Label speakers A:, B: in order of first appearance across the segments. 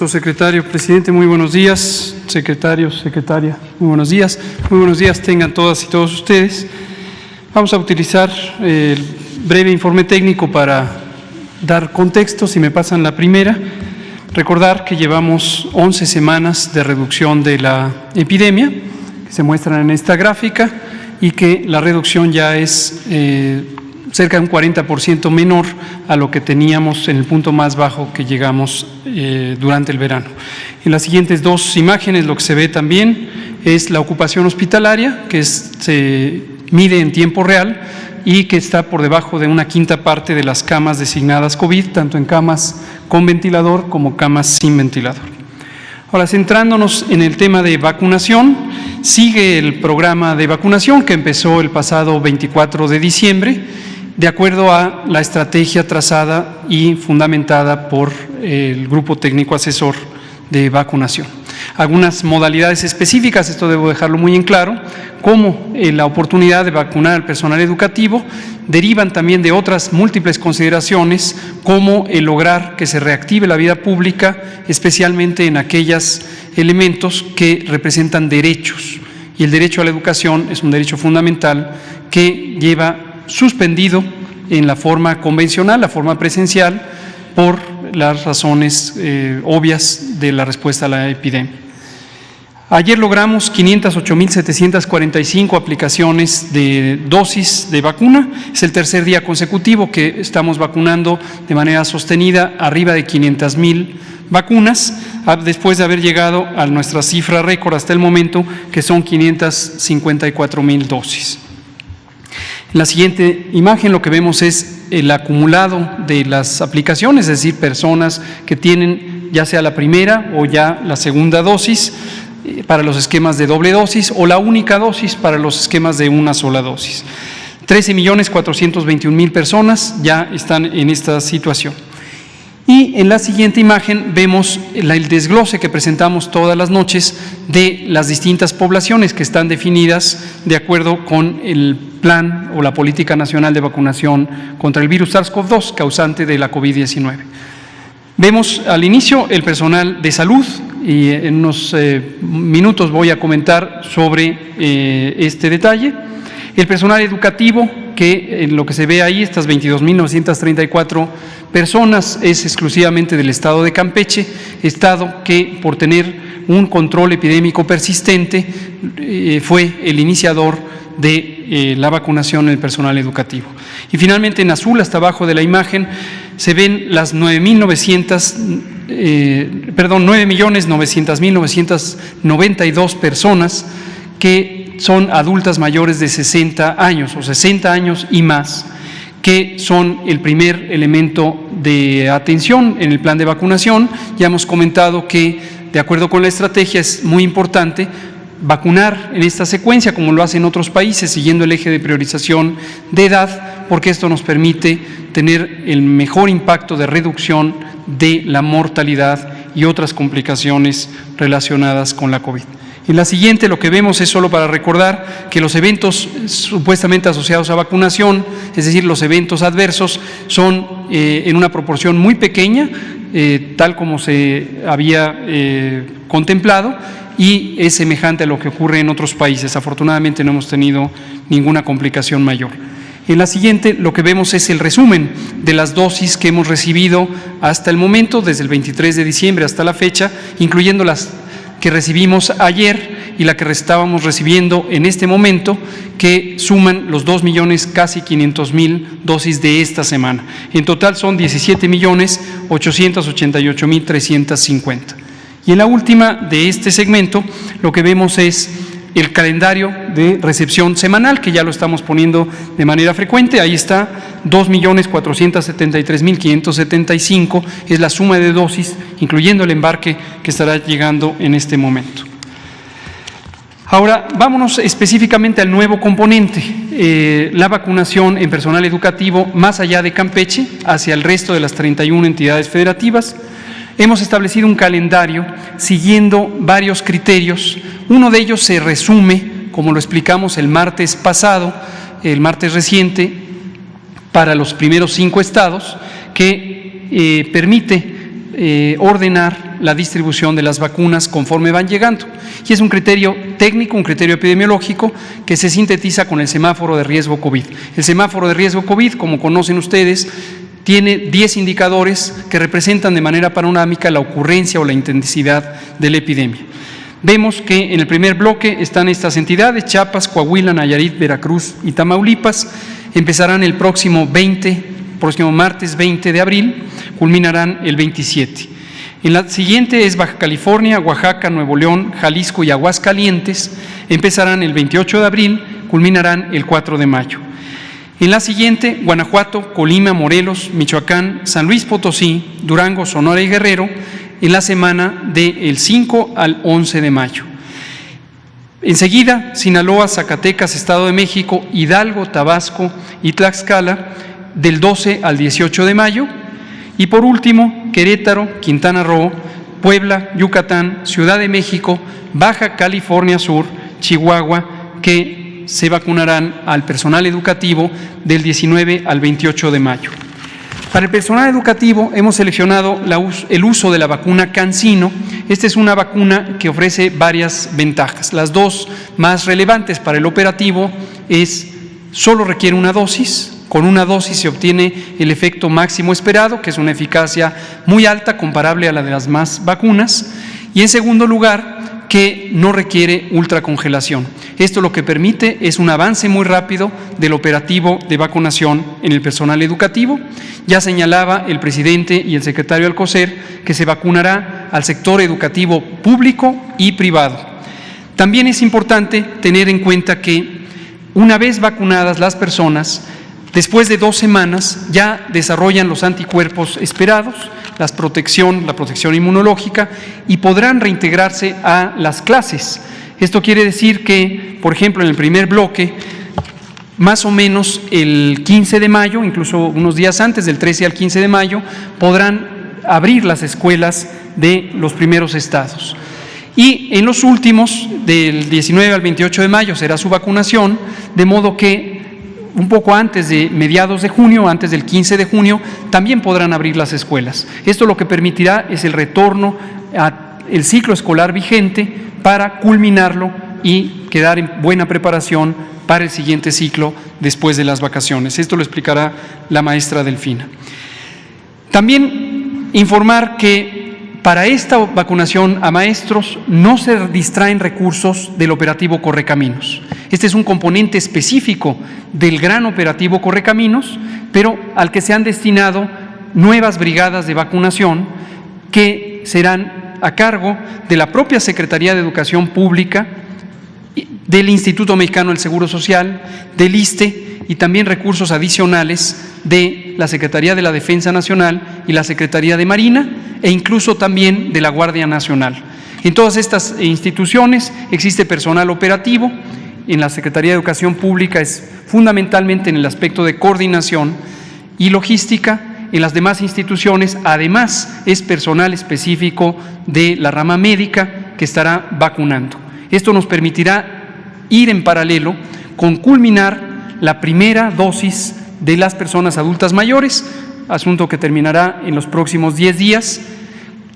A: Secretario, presidente, muy buenos días. Secretario, secretaria, muy buenos días. Muy buenos días tengan todas y todos ustedes. Vamos a utilizar el breve informe técnico para dar contexto. Si me pasan la primera, recordar que llevamos 11 semanas de reducción de la epidemia, que se muestran en esta gráfica, y que la reducción ya es cerca de un 40% menor a lo que teníamos en el punto más bajo que llegamos durante el verano. En las siguientes dos imágenes lo que se ve también es la ocupación hospitalaria, que se mide en tiempo real y que está por debajo de una quinta parte de las camas designadas COVID, tanto en camas con ventilador como camas sin ventilador. Ahora, centrándonos en el tema de vacunación, sigue el programa de vacunación que empezó el pasado 24 de diciembre, de acuerdo a la estrategia trazada y fundamentada por el Grupo Técnico Asesor de Vacunación. Algunas modalidades específicas, esto debo dejarlo muy en claro, como la oportunidad de vacunar al personal educativo, derivan también de otras múltiples consideraciones, como el lograr que se reactive la vida pública, especialmente en aquellos elementos que representan derechos. Y el derecho a la educación es un derecho fundamental que lleva suspendido en la forma convencional, la forma presencial, por las razones obvias de la respuesta a la epidemia. Ayer logramos 508.745 aplicaciones de dosis de vacuna. Es el tercer día consecutivo que estamos vacunando de manera sostenida arriba de 500,000 vacunas, después de haber llegado a nuestra cifra récord hasta el momento, que son 554,000 dosis. En la siguiente imagen lo que vemos es el acumulado de las aplicaciones, es decir, personas que tienen ya sea la primera o ya la segunda dosis para los esquemas de doble dosis o la única dosis para los esquemas de una sola dosis. 13.421.000 personas ya están en esta situación. Y en la siguiente imagen vemos el desglose que presentamos todas las noches de las distintas poblaciones que están definidas de acuerdo con el plan o la política nacional de vacunación contra el virus SARS-CoV-2 causante de la COVID-19. Vemos al inicio el personal de salud y en unos minutos voy a comentar sobre este detalle. El personal educativo, que en lo que se ve ahí, estas 22.934 personas, es exclusivamente del estado de Campeche, estado que por tener un control epidémico persistente fue el iniciador de la vacunación en el personal educativo. Y finalmente en azul, hasta abajo de la imagen, se ven las 9.900.992 personas que son adultas mayores de 60 años o 60 años y más, que son el primer elemento de atención en el plan de vacunación. Ya hemos comentado que, de acuerdo con la estrategia, es muy importante vacunar en esta secuencia, como lo hacen otros países, siguiendo el eje de priorización de edad, porque esto nos permite tener el mejor impacto de reducción de la mortalidad y otras complicaciones relacionadas con la COVID. En la siguiente lo que vemos es solo para recordar que los eventos supuestamente asociados a vacunación, es decir, los eventos adversos, son en una proporción muy pequeña, tal como se había contemplado, y es semejante a lo que ocurre en otros países. Afortunadamente no hemos tenido ninguna complicación mayor. En la siguiente lo que vemos es el resumen de las dosis que hemos recibido hasta el momento, desde el 23 de diciembre hasta la fecha, incluyendo las que recibimos ayer y la que estábamos recibiendo en este momento, que suman los 2.500.000 dosis de esta semana. En total son 17.888.350. Y en la última de este segmento lo que vemos es el calendario de recepción semanal, que ya lo estamos poniendo de manera frecuente. Ahí está, 2.473.575 es la suma de dosis, incluyendo el embarque que estará llegando en este momento. Ahora, vámonos específicamente al nuevo componente, la vacunación en personal educativo más allá de Campeche, hacia el resto de las 31 entidades federativas. Hemos establecido un calendario siguiendo varios criterios. Uno de ellos se resume, como lo explicamos el martes pasado, el martes reciente, para los primeros 5 estados, que permite ordenar la distribución de las vacunas conforme van llegando. Y es un criterio técnico, un criterio epidemiológico que se sintetiza con el semáforo de riesgo COVID. El semáforo de riesgo COVID, como conocen ustedes, tiene 10 indicadores que representan de manera panorámica la ocurrencia o la intensidad de la epidemia. Vemos que en el primer bloque están estas entidades: Chiapas, Coahuila, Nayarit, Veracruz y Tamaulipas. Empezarán el próximo martes 20 de abril, culminarán el 27. En la siguiente es Baja California, Oaxaca, Nuevo León, Jalisco y Aguascalientes. Empezarán el 28 de abril, culminarán el 4 de mayo. En la siguiente, Guanajuato, Colima, Morelos, Michoacán, San Luis Potosí, Durango, Sonora y Guerrero, en la semana del 5 al 11 de mayo. Enseguida, Sinaloa, Zacatecas, Estado de México, Hidalgo, Tabasco y Tlaxcala, del 12 al 18 de mayo. Y por último, Querétaro, Quintana Roo, Puebla, Yucatán, Ciudad de México, Baja California Sur, Chihuahua, que se vacunarán al personal educativo del 19 al 28 de mayo. Para el personal educativo hemos seleccionado el uso de la vacuna CanSino. Esta es una vacuna que ofrece varias ventajas. Las dos más relevantes para el operativo es: solo requiere una dosis. Con una dosis se obtiene el efecto máximo esperado, que es una eficacia muy alta, comparable a la de las demás vacunas. Y en segundo lugar, que no requiere ultracongelación. Esto lo que permite es un avance muy rápido del operativo de vacunación en el personal educativo. Ya señalaba el presidente y el secretario Alcocer que se vacunará al sector educativo público y privado. También es importante tener en cuenta que una vez vacunadas las personas, después de 2 semanas ya desarrollan los anticuerpos esperados, la protección inmunológica, y podrán reintegrarse a las clases. Esto quiere decir que, por ejemplo, en el primer bloque, más o menos el 15 de mayo, incluso unos días antes, del 13 al 15 de mayo, podrán abrir las escuelas de los primeros estados. Y en los últimos, del 19 al 28 de mayo, será su vacunación, de modo que un poco antes de mediados de junio, antes del 15 de junio, también podrán abrir las escuelas. Esto lo que permitirá es el retorno al ciclo escolar vigente para culminarlo y quedar en buena preparación para el siguiente ciclo después de las vacaciones. Esto lo explicará la maestra Delfina. También informar que para esta vacunación a maestros no se distraen recursos del operativo Correcaminos. Este es un componente específico del gran operativo Correcaminos, pero al que se han destinado nuevas brigadas de vacunación que serán a cargo de la propia Secretaría de Educación Pública, del Instituto Mexicano del Seguro Social, del ISSSTE, y también recursos adicionales de la Secretaría de la Defensa Nacional y la Secretaría de Marina, e incluso también de la Guardia Nacional. En todas estas instituciones existe personal operativo. En la Secretaría de Educación Pública es fundamentalmente en el aspecto de coordinación y logística. En las demás instituciones, además, es personal específico de la rama médica que estará vacunando. Esto nos permitirá ir en paralelo con culminar la primera dosis de las personas adultas mayores, asunto que terminará en los próximos 10 días,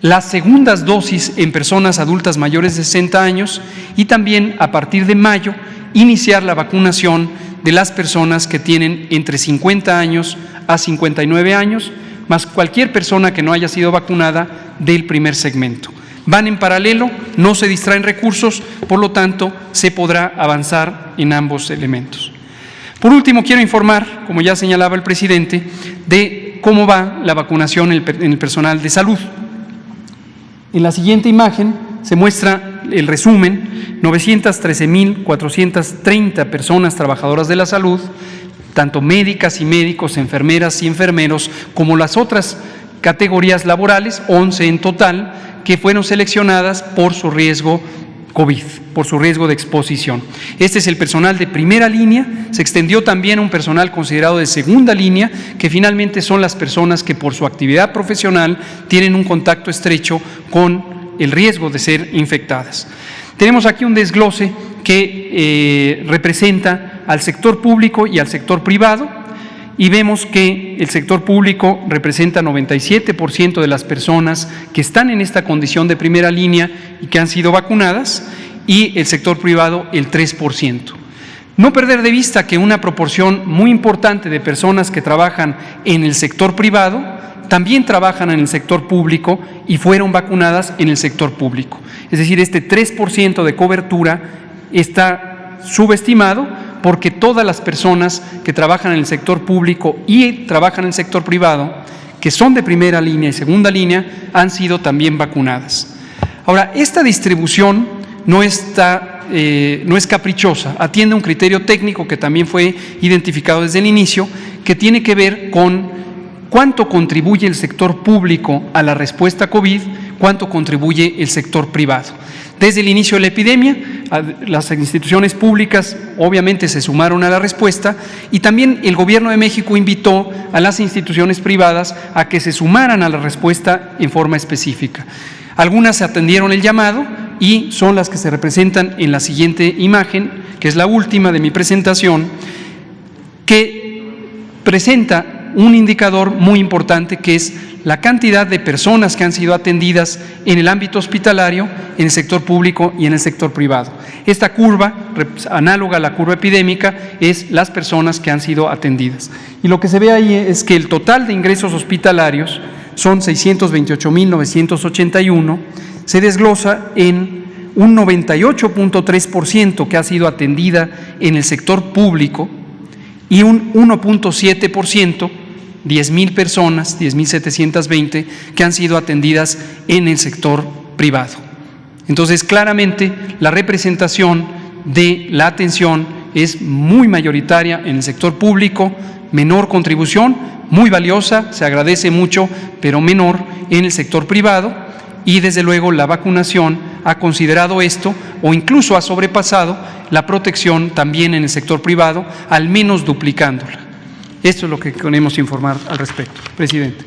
A: las segundas dosis en personas adultas mayores de 60 años y también a partir de mayo iniciar la vacunación de las personas que tienen entre 50 años a 59 años, más cualquier persona que no haya sido vacunada del primer segmento. Van en paralelo, no se distraen recursos, por lo tanto se podrá avanzar en ambos elementos. Por último, quiero informar, como ya señalaba el presidente, de cómo va la vacunación en el personal de salud. En la siguiente imagen se muestra el resumen: 913,430 personas trabajadoras de la salud, tanto médicas y médicos, enfermeras y enfermeros, como las otras categorías laborales, 11 en total, que fueron seleccionadas por su riesgo COVID, por su riesgo de exposición. Este es el personal de primera línea. Se extendió también a un personal considerado de segunda línea, que finalmente son las personas que por su actividad profesional tienen un contacto estrecho con el riesgo de ser infectadas. Tenemos aquí un desglose que representa al sector público y al sector privado, y vemos que el sector público representa 97% de las personas que están en esta condición de primera línea y que han sido vacunadas, y el sector privado el 3%. No perder de vista que una proporción muy importante de personas que trabajan en el sector privado también trabajan en el sector público y fueron vacunadas en el sector público. Es decir, este 3% de cobertura está subestimado porque todas las personas que trabajan en el sector público y trabajan en el sector privado, que son de primera línea y segunda línea, han sido también vacunadas. Ahora, esta distribución no es caprichosa, atiende un criterio técnico que también fue identificado desde el inicio, que tiene que ver con cuánto contribuye el sector público a la respuesta COVID, cuánto contribuye el sector privado. Desde el inicio de la epidemia, las instituciones públicas obviamente se sumaron a la respuesta y también el Gobierno de México invitó a las instituciones privadas a que se sumaran a la respuesta en forma específica. Algunas atendieron el llamado y son las que se representan en la siguiente imagen, que es la última de mi presentación, que presenta un indicador muy importante, que es la cantidad de personas que han sido atendidas en el ámbito hospitalario, en el sector público y en el sector privado. Esta curva, análoga a la curva epidémica, es las personas que han sido atendidas. Y lo que se ve ahí es que el total de ingresos hospitalarios son 628.981, se desglosa en un 98.3% que ha sido atendida en el sector público y un 1.7%, 10,000 personas, 10,720, que han sido atendidas en el sector privado. Entonces, claramente, la representación de la atención es muy mayoritaria en el sector público, menor contribución, muy valiosa, se agradece mucho, pero menor en el sector privado, y desde luego la vacunación ha considerado esto o incluso ha sobrepasado la protección también en el sector privado, al menos duplicándola. Esto es lo que queremos informar al respecto. Presidente.